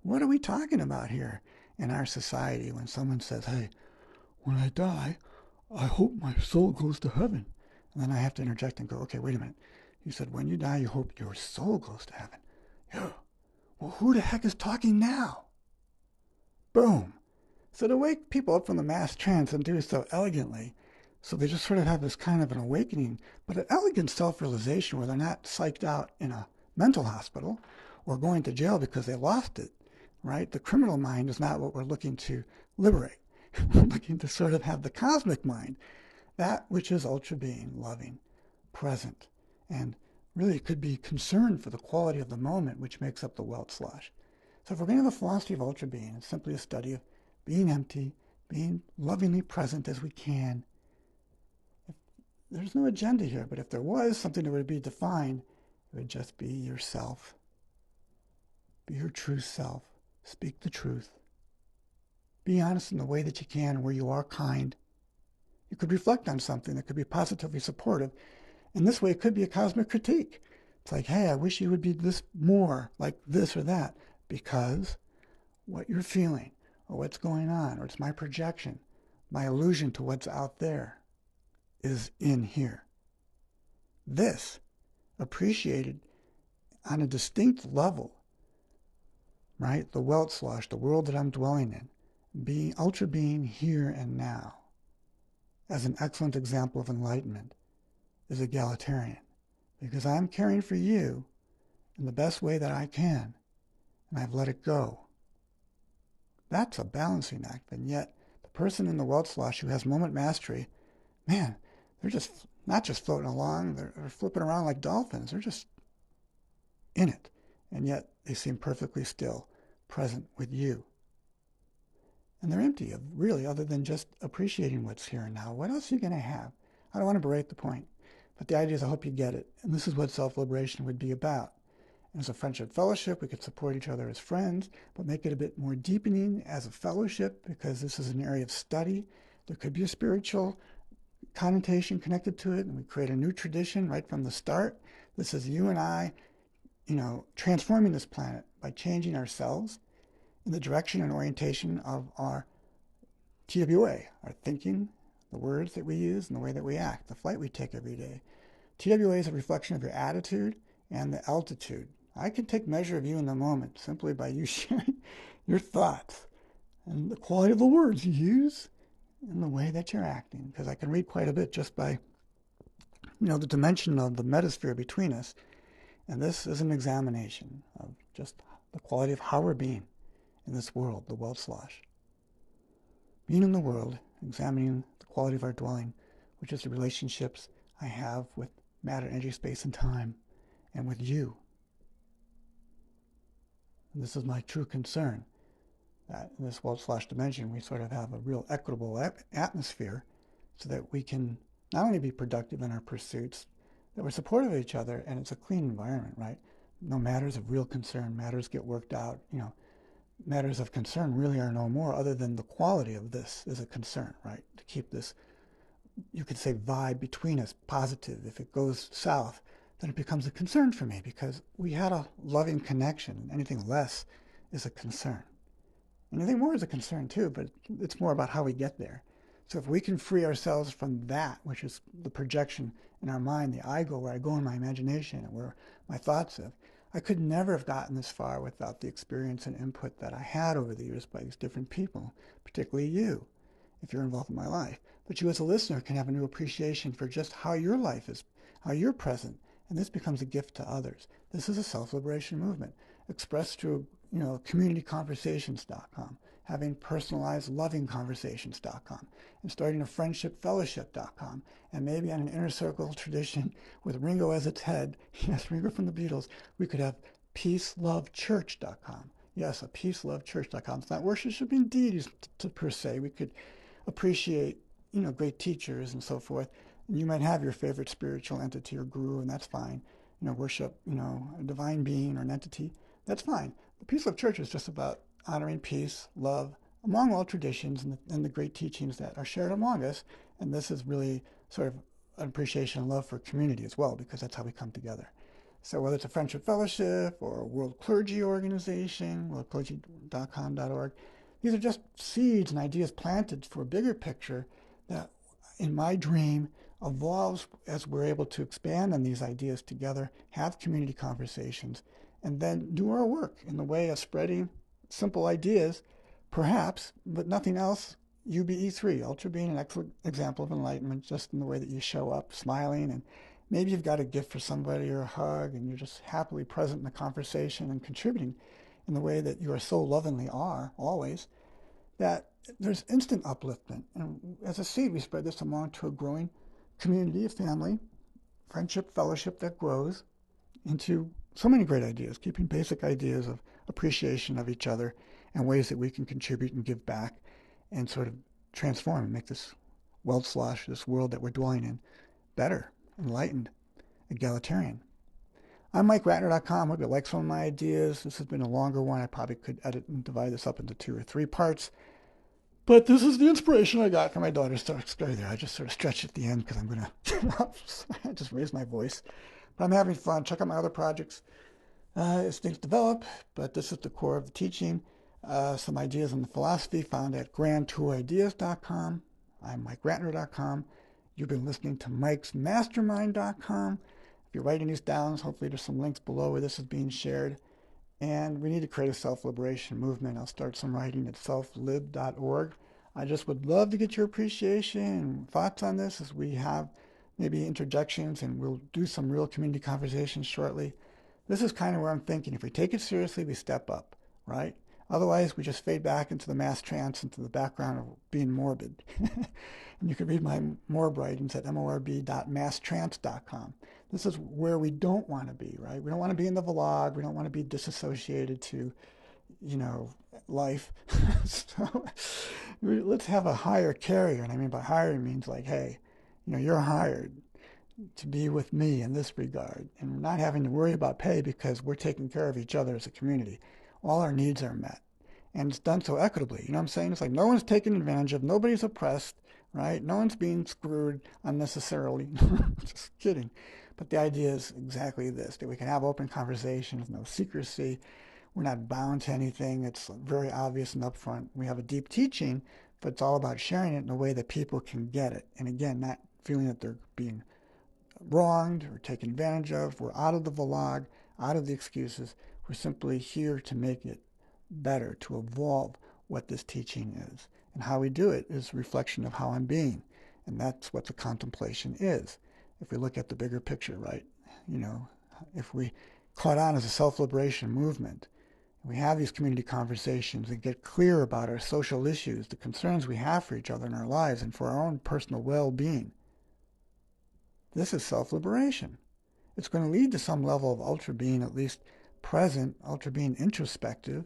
What are we talking about here in our society when someone says, hey, when I die, I hope my soul goes to heaven? And then I have to interject and go, okay, wait a minute. You said when you die, you hope your soul goes to heaven. Yeah. Well, who the heck is talking now? Boom. So to wake people up from the mass trance and do so elegantly, so they just sort of have this kind of an awakening, but an elegant self-realization where they're not psyched out in a mental hospital or going to jail because they lost it, right? The criminal mind is not what we're looking to liberate. We're looking to sort of have the cosmic mind, that which is ultra being, loving, present, and really could be concerned for the quality of the moment, which makes up the Welt slosh. So if we're going to have a philosophy of ultra being, it's simply a study of being empty, being lovingly present as we can. There's no agenda here, but if there was something that would be defined, it would just be yourself. Be your true self. Speak the truth. Be honest in the way that you can, where you are kind. You could reflect on something that could be positively supportive. And this way, it could be a cosmic critique. It's like, hey, I wish you would be this more like this or that, because what you're feeling or what's going on, or it's my projection, my illusion to what's out there is in here. This, appreciated on a distinct level, right? The Welt slosh, the world that I'm dwelling in, being ultra being here and now, as an excellent example of enlightenment, is egalitarian, because I'm caring for you in the best way that I can, and I've let it go. That's a balancing act, and yet the person in the Welt slosh who has moment mastery, man, they're just not just floating along, they're flipping around like dolphins. They're just in it, and yet they seem perfectly still, present with you. And they're empty of really other than just appreciating what's here and now. What else are you going to have? I don't want to berate the point, but the idea is I hope you get it. And this is what self-liberation would be about. And as a friendship fellowship, we could support each other as friends, but make it a bit more deepening as a fellowship, because this is an area of study. There could be a spiritual connotation connected to it, and we create a new tradition right from the start. This is you and I, transforming this planet by changing ourselves in the direction and orientation of our TWA, our thinking, the words that we use, and the way that we act, the flight we take every day. TWA is a reflection of your attitude and the altitude. I can take measure of you in the moment simply by you sharing your thoughts and the quality of the words you use and the way that you're acting, because I can read quite a bit just by, the dimension of the metasphere between us. And this is an examination of just the quality of how we're being in this world, the Welt slosh. Being in the world, examining the quality of our dwelling, which is the relationships I have with matter, energy, space, and time, and with you. And this is my true concern, that in this Welt slosh dimension, we sort of have a real equitable atmosphere so that we can not only be productive in our pursuits, that we're supportive of each other, and it's a clean environment, right? No matters of real concern, matters get worked out, matters of concern really are no more other than the quality of this is a concern, right? To keep this, you could say, vibe between us positive. If it goes south, then it becomes a concern for me, because we had a loving connection. Anything less is a concern. Anything more is a concern too, but it's more about how we get there. So if we can free ourselves from that, which is the projection in our mind, the I go, where I go in my imagination and where my thoughts live, I could never have gotten this far without the experience and input that I had over the years by these different people, particularly you, if you're involved in my life. But you as a listener can have a new appreciation for just how your life is, how you're present, and this becomes a gift to others. This is a self-liberation movement expressed through, communityconversations.com, having personalized lovingconversations.com, and starting a friendshipfellowship.com, and maybe on an inner circle tradition with Ringo as its head, yes, Ringo from the Beatles, we could have peacelovechurch.com. Yes, a peacelovechurch.com. It's not worshiping deities per se. We could appreciate, great teachers and so forth. And you might have your favorite spiritual entity or guru, and that's fine. Worship, a divine being or an entity. That's fine. The Peace Love Church is just about honoring peace, love, among all traditions and the great teachings that are shared among us. And this is really sort of an appreciation and love for community as well, because that's how we come together. So whether it's a friendship fellowship or a world clergy organization, worldclergy.com.org, these are just seeds and ideas planted for a bigger picture that, in my dream, evolves as we're able to expand on these ideas together, have community conversations, and then do our work in the way of spreading simple ideas, perhaps, but nothing else. UBE3, Ultra being an excellent example of enlightenment, just in the way that you show up smiling, and maybe you've got a gift for somebody or a hug and you're just happily present in the conversation and contributing in the way that you are so lovingly are always, that there's instant upliftment. And as a seed, we spread this among to a growing community, a family, friendship, fellowship that grows into so many great ideas, keeping basic ideas of appreciation of each other and ways that we can contribute and give back and sort of transform and make this this world that we're dwelling in, better, enlightened, egalitarian. I'm MikeRatner.com. Hope you like some of my ideas. This has been a longer one. I probably could edit and divide this up into 2 or 3 parts. But this is the inspiration I got from my daughter's story there. I just sort of stretched at the end because I'm going to just raise my voice. But I'm having fun. Check out my other projects as things develop. But this is the core of the teaching. Some ideas on the philosophy found at grandtourideas.com. I'm MikeRatner.com. You've been listening to Mike'sMastermind.com. If you're writing these down, hopefully there's some links below where this is being shared. And we need to create a self-liberation movement. I'll start some writing at selflib.org. I just would love to get your appreciation and thoughts on this as we have maybe interjections, and we'll do some real community conversations shortly. This is kind of where I'm thinking. If we take it seriously, we step up, right? Otherwise, we just fade back into the mass trance, into the background of being morbid. And you can read my Morb writings at morb.masstrance.com. This is where we don't want to be, right? We don't want to be in the vlog. We don't want to be disassociated to, life. So let's have a higher carrier. And I mean by higher means like, hey, you're hired to be with me in this regard. And we're not having to worry about pay because we're taking care of each other as a community. All our needs are met. And it's done so equitably. You know what I'm saying? It's like no one's taken advantage of. Nobody's oppressed, right? No one's being screwed unnecessarily. Just kidding. But the idea is exactly this, that we can have open conversations, no secrecy. We're not bound to anything. It's very obvious and upfront. We have a deep teaching, but it's all about sharing it in a way that people can get it. And again, not feeling that they're being wronged or taken advantage of. We're out of the vlog, out of the excuses. We're simply here to make it better, to evolve what this teaching is. And how we do it is a reflection of how I'm being. And that's what the contemplation is. If we look at the bigger picture, right? If we caught on as a self-liberation movement, we have these community conversations and get clear about our social issues, the concerns we have for each other in our lives and for our own personal well-being. This is self-liberation. It's going to lead to some level of ultra being at least present, ultra being introspective,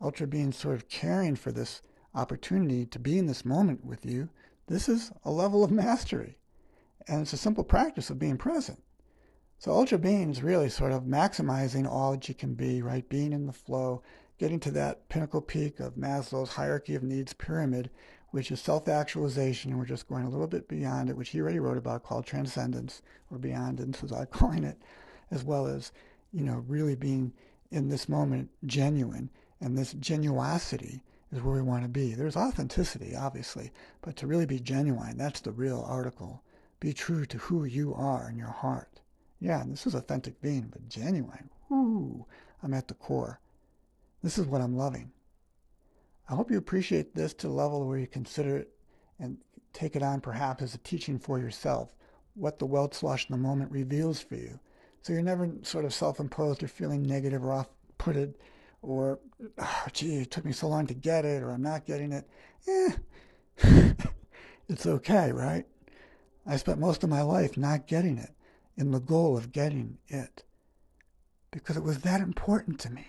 ultra being sort of caring for this opportunity to be in this moment with you. This is a level of mastery. And it's a simple practice of being present. So ultra being is really sort of maximizing all that you can be, right? Being in the flow, getting to that pinnacle peak of Maslow's hierarchy of needs pyramid, which is self-actualization, and we're just going a little bit beyond it, which he already wrote about, called transcendence, or beyond, as I'm calling it, as well as, really being in this moment genuine. And this genuosity is where we want to be. There's authenticity, obviously, but to really be genuine, that's the real article. Be true to who you are in your heart. Yeah, this is authentic being, but genuine. Ooh, I'm at the core. This is what I'm loving. I hope you appreciate this to the level where you consider it and take it on perhaps as a teaching for yourself, what the Welt slush in the moment reveals for you. So you're never sort of self-imposed or feeling negative or off-putted or, oh, gee, it took me so long to get it, or I'm not getting it. It's okay, right? I spent most of my life not getting it in the goal of getting it because it was that important to me.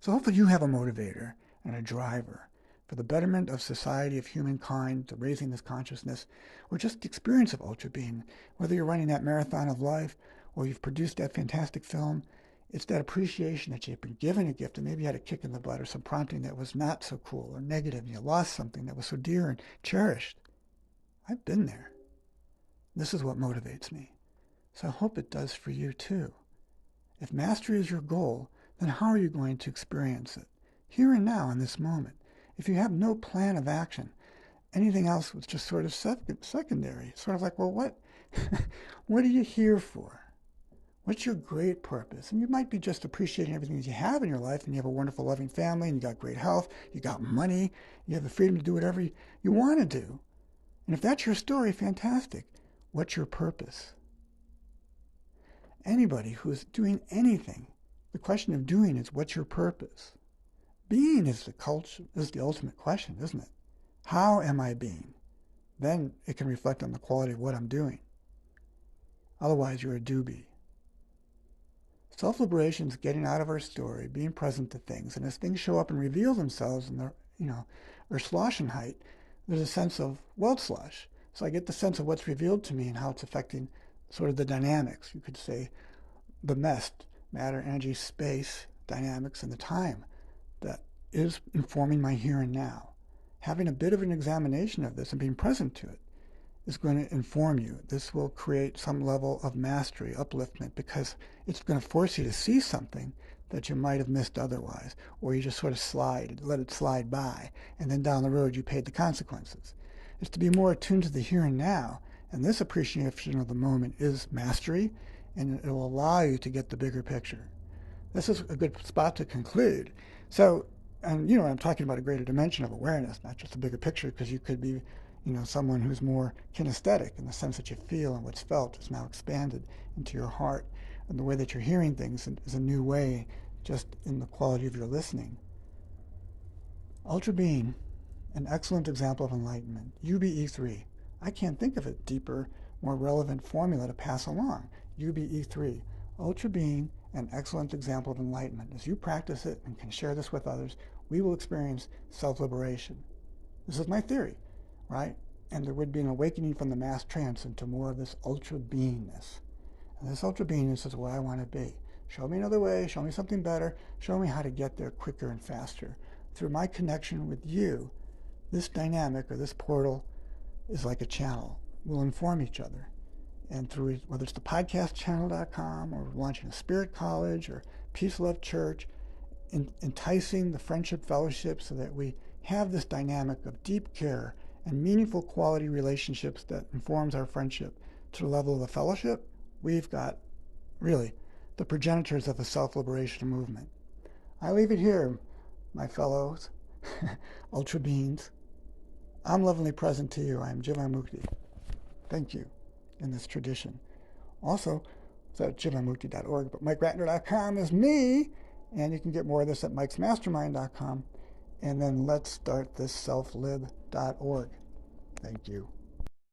So hopefully you have a motivator and a driver for the betterment of society, of humankind, to raising this consciousness, or just the experience of ultra being. Whether you're running that marathon of life or you've produced that fantastic film, it's that appreciation that you've been given a gift and maybe you had a kick in the butt or some prompting that was not so cool or negative and you lost something that was so dear and cherished. I've been there. This is what motivates me. So I hope it does for you too. If mastery is your goal, then how are you going to experience it? Here and now in this moment. If you have no plan of action, anything else was just sort of secondary. Sort of like, well, what are you here for? What's your great purpose? And you might be just appreciating everything that you have in your life, and you have a wonderful, loving family, and you got great health, you got money, you have the freedom to do whatever you want to do. And if that's your story, fantastic. What's your purpose? Anybody who is doing anything, the question of doing is, what's your purpose? Being is the ultimate question, isn't it? How am I being? Then it can reflect on the quality of what I'm doing. Otherwise, you're a doobie. Self-liberation is getting out of our story, being present to things, and as things show up and reveal themselves in their, their Schlossenheit, there's a sense of Weltschloss. So I get the sense of what's revealed to me and how it's affecting sort of the dynamics. You could say the MEST, matter, energy, space, dynamics, and the time that is informing my here and now. Having a bit of an examination of this and being present to it is going to inform you. This will create some level of mastery, upliftment, because it's going to force you to see something that you might have missed otherwise, or you just sort of let it slide by, and then down the road you paid the consequences. It's to be more attuned to the here and now, and this appreciation of the moment is mastery, and it will allow you to get the bigger picture. This is a good spot to conclude. So, and I'm talking about a greater dimension of awareness, not just a bigger picture, because you could be someone who's more kinesthetic in the sense that you feel and what's felt is now expanded into your heart. And the way that you're hearing things is a new way, just in the quality of your listening. Ultra being, an excellent example of enlightenment. UBE3. I can't think of a deeper, more relevant formula to pass along. UBE3. Ultra being, an excellent example of enlightenment. As you practice it and can share this with others, we will experience self-liberation. This is my theory. Right? And there would be an awakening from the mass trance into more of this ultra beingness. And this ultra beingness is what I want to be. Show me another way, show me something better, show me how to get there quicker and faster. Through my connection with you, this dynamic or this portal is like a channel. We'll inform each other. And through, whether it's the podcastchannel.com or launching a spirit college or Peace Love Church, enticing the friendship fellowship so that we have this dynamic of deep care and meaningful quality relationships that informs our friendship to the level of a fellowship, we've got, really, the progenitors of a self-liberation movement. I leave it here, my fellows, ultra beings. I'm lovingly present to you. I am Jivamukti. Thank you in this tradition. Also, it's at jivamukti.org, but MikeRatner.com is me, and you can get more of this at mikesmastermind.com. And then let's start this selflib.org. Thank you.